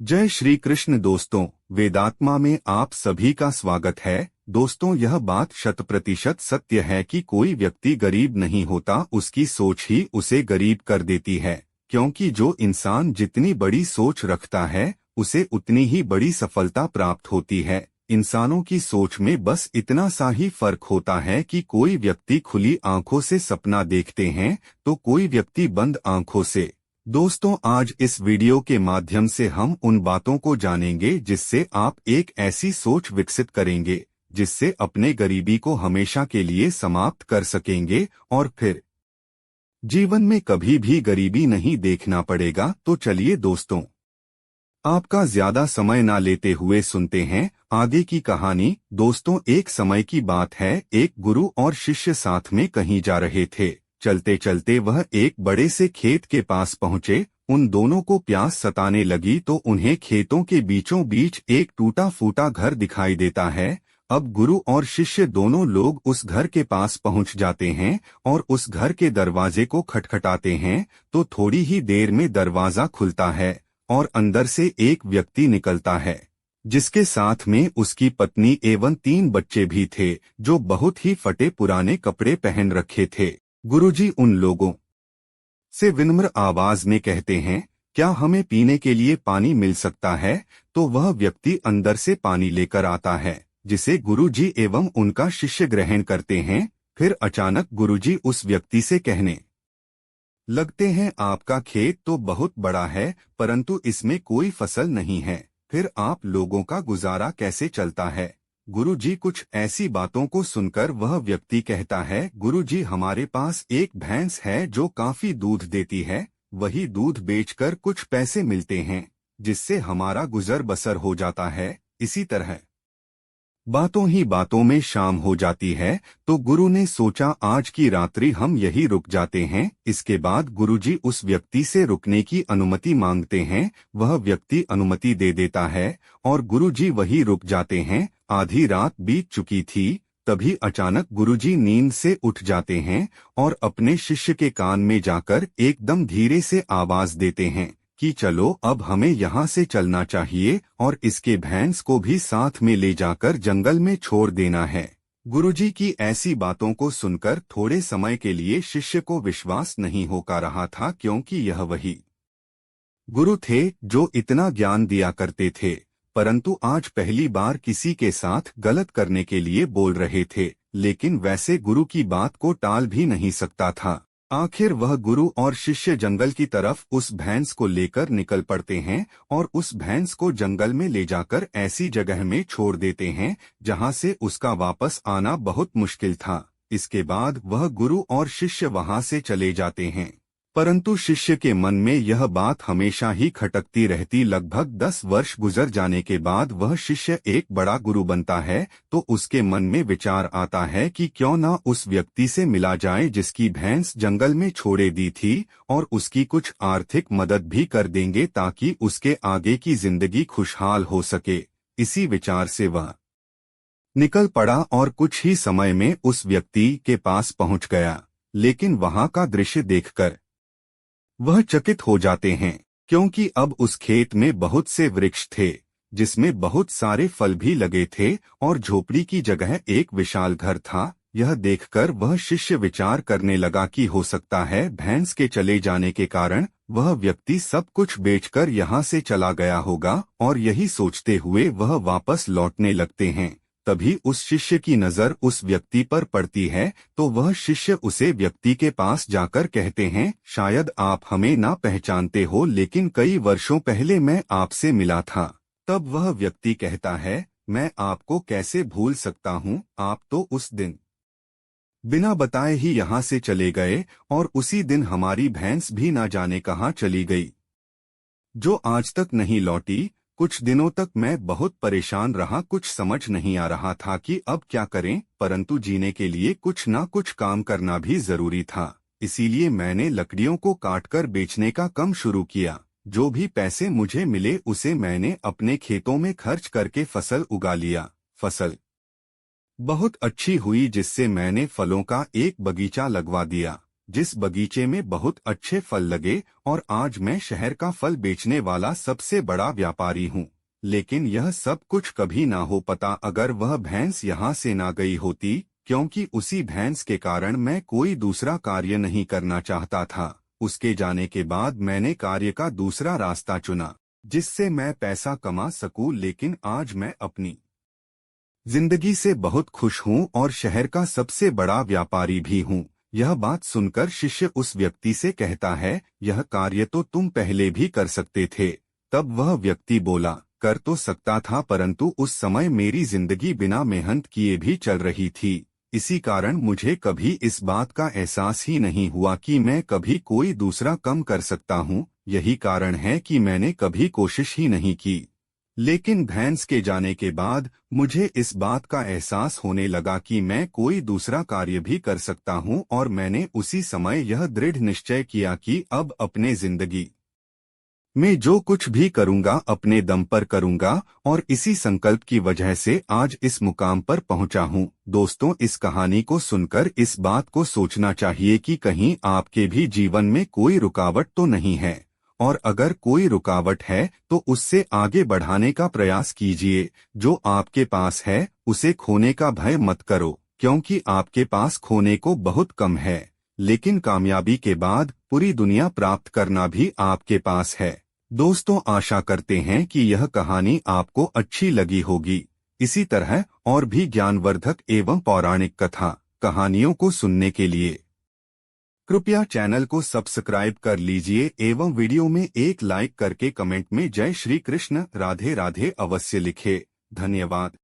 जय श्री कृष्ण दोस्तों, वेदात्मा में आप सभी का स्वागत है। दोस्तों, यह बात 100% सत्य है कि कोई व्यक्ति गरीब नहीं होता, उसकी सोच ही उसे गरीब कर देती है। क्योंकि जो इंसान जितनी बड़ी सोच रखता है उसे उतनी ही बड़ी सफलता प्राप्त होती है। इंसानों की सोच में बस इतना सा ही फर्क होता है कि कोई व्यक्ति खुली आंखों से सपना देखते हैं तो कोई व्यक्ति बंद आंखों से। दोस्तों, आज इस वीडियो के माध्यम से हम उन बातों को जानेंगे जिससे आप एक ऐसी सोच विकसित करेंगे जिससे अपने गरीबी को हमेशा के लिए समाप्त कर सकेंगे और फिर जीवन में कभी भी गरीबी नहीं देखना पड़ेगा। तो चलिए दोस्तों, आपका ज्यादा समय ना लेते हुए सुनते हैं आगे की कहानी। दोस्तों, एक समय की बात है, एक गुरु और शिष्य साथ में कहीं जा रहे थे। चलते चलते वह एक बड़े से खेत के पास पहुंचे। उन दोनों को प्यास सताने लगी तो उन्हें खेतों के बीचों बीच एक टूटा फूटा घर दिखाई देता है। अब गुरु और शिष्य दोनों लोग उस घर के पास पहुंच जाते हैं और उस घर के दरवाजे को खटखटाते हैं तो थोड़ी ही देर में दरवाजा खुलता है और अंदर से एक व्यक्ति निकलता है जिसके साथ में उसकी पत्नी एवं 3 बच्चे भी थे जो बहुत ही फटे पुराने कपड़े पहन रखे थे। गुरुजी उन लोगों से विनम्र आवाज में कहते हैं, क्या हमें पीने के लिए पानी मिल सकता है? तो वह व्यक्ति अंदर से पानी लेकर आता है जिसे गुरुजी एवं उनका शिष्य ग्रहण करते हैं। फिर अचानक गुरुजी उस व्यक्ति से कहने लगते हैं, आपका खेत तो बहुत बड़ा है परंतु इसमें कोई फसल नहीं है, फिर आप लोगों का गुजारा कैसे चलता है? गुरुजी कुछ ऐसी बातों को सुनकर वह व्यक्ति कहता है, गुरुजी हमारे पास एक भैंस है जो काफी दूध देती है, वही दूध बेचकर कुछ पैसे मिलते हैं जिससे हमारा गुजर बसर हो जाता है। इसी तरह बातों ही बातों में शाम हो जाती है तो गुरु ने सोचा आज की रात्रि हम यही रुक जाते हैं। इसके बाद गुरुजी उस व्यक्ति से रुकने की अनुमति मांगते हैं। वह व्यक्ति अनुमति दे देता है और गुरुजी वही रुक जाते हैं। आधी रात बीत चुकी थी, तभी अचानक गुरुजी नींद से उठ जाते हैं और अपने शिष्य के कान में जाकर एकदम धीरे से आवाज देते हैं कि चलो अब हमें यहाँ से चलना चाहिए और इसके भैंस को भी साथ में ले जाकर जंगल में छोड़ देना है। गुरुजी की ऐसी बातों को सुनकर थोड़े समय के लिए शिष्य को विश्वास नहीं हो पा रहा था, क्योंकि यह वही गुरु थे जो इतना ज्ञान दिया करते थे परंतु आज पहली बार किसी के साथ गलत करने के लिए बोल रहे थे। लेकिन वैसे गुरु की बात को टाल भी नहीं सकता था। आखिर वह गुरु और शिष्य जंगल की तरफ उस भैंस को लेकर निकल पड़ते हैं और उस भैंस को जंगल में ले जाकर ऐसी जगह में छोड़ देते हैं जहां से उसका वापस आना बहुत मुश्किल था। इसके बाद वह गुरु और शिष्य वहां से चले जाते हैं परंतु शिष्य के मन में यह बात हमेशा ही खटकती रहती। लगभग 10 वर्ष गुजर जाने के बाद वह शिष्य एक बड़ा गुरु बनता है तो उसके मन में विचार आता है कि क्यों ना उस व्यक्ति से मिला जाए जिसकी भैंस जंगल में छोड़े दी थी और उसकी कुछ आर्थिक मदद भी कर देंगे ताकि उसके आगे की जिंदगी खुशहाल हो सके। इसी विचार से वह निकल पड़ा और कुछ ही समय में उस व्यक्ति के पास पहुंच गया। लेकिन वहां का दृश्य देखकर वह चकित हो जाते हैं, क्योंकि अब उस खेत में बहुत से वृक्ष थे जिसमें बहुत सारे फल भी लगे थे और झोपड़ी की जगह एक विशाल घर था। यह देखकर वह शिष्य विचार करने लगा कि हो सकता है भैंस के चले जाने के कारण वह व्यक्ति सब कुछ बेचकर यहाँ से चला गया होगा, और यही सोचते हुए वह वापस लौटने लगते हैं। तभी उस शिष्य की नजर उस व्यक्ति पर पड़ती है तो वह शिष्य उसे व्यक्ति के पास जाकर कहते हैं, शायद आप हमें ना पहचानते हो लेकिन कई वर्षों पहले मैं आपसे मिला था। तब वह व्यक्ति कहता है, मैं आपको कैसे भूल सकता हूँ, आप तो उस दिन बिना बताए ही यहाँ से चले गए और उसी दिन हमारी भैंस भी ना जाने कहाँ चली गई, जो आज तक नहीं लौटी। कुछ दिनों तक मैं बहुत परेशान रहा, कुछ समझ नहीं आ रहा था कि अब क्या करें, परंतु जीने के लिए कुछ ना कुछ काम करना भी जरूरी था। इसीलिए मैंने लकड़ियों को काटकर बेचने का काम शुरू किया। जो भी पैसे मुझे मिले उसे मैंने अपने खेतों में खर्च करके फसल उगा लिया। फसल बहुत अच्छी हुई जिससे मैंने फलों का एक बगीचा लगवा दिया। जिस बगीचे में बहुत अच्छे फल लगे और आज मैं शहर का फल बेचने वाला सबसे बड़ा व्यापारी हूँ। लेकिन यह सब कुछ कभी ना हो पता अगर वह भैंस यहाँ से ना गई होती, क्योंकि उसी भैंस के कारण मैं कोई दूसरा कार्य नहीं करना चाहता था। उसके जाने के बाद मैंने कार्य का दूसरा रास्ता चुना, जिससे मैं पैसा कमा सकूं। लेकिन आज मैं अपनी जिंदगी से बहुत खुश हूँ और शहर का सबसे बड़ा व्यापारी भी हूँ। यह बात सुनकर शिष्य उस व्यक्ति से कहता है, यह कार्य तो तुम पहले भी कर सकते थे। तब वह व्यक्ति बोला, कर तो सकता था, परंतु उस समय मेरी जिंदगी बिना मेहनत किए भी चल रही थी। इसी कारण मुझे कभी इस बात का एहसास ही नहीं हुआ कि मैं कभी कोई दूसरा काम कर सकता हूँ। यही कारण है कि मैंने कभी कोशिश ही नहीं की। लेकिन भैंस के जाने के बाद मुझे इस बात का एहसास होने लगा कि मैं कोई दूसरा कार्य भी कर सकता हूं और मैंने उसी समय यह दृढ़ निश्चय किया कि अब अपने जिंदगी में जो कुछ भी करूंगा अपने दम पर करूंगा और इसी संकल्प की वजह से आज इस मुकाम पर पहुंचा हूं। दोस्तों, इस कहानी को सुनकर इस बात को सोचना चाहिए कि कहीं आपके भी जीवन में कोई रुकावट तो नहीं है, और अगर कोई रुकावट है तो उससे आगे बढ़ाने का प्रयास कीजिए। जो आपके पास है उसे खोने का भय मत करो, क्योंकि आपके पास खोने को बहुत कम है, लेकिन कामयाबी के बाद पूरी दुनिया प्राप्त करना भी आपके पास है। दोस्तों, आशा करते हैं कि यह कहानी आपको अच्छी लगी होगी। इसी तरह और भी ज्ञानवर्धक एवं पौराणिक कथा कहानियों को सुनने के लिए कृपया चैनल को सब्सक्राइब कर लीजिए एवं वीडियो में एक लाइक करके कमेंट में जय श्री कृष्ण राधे राधे अवश्य लिखे। धन्यवाद।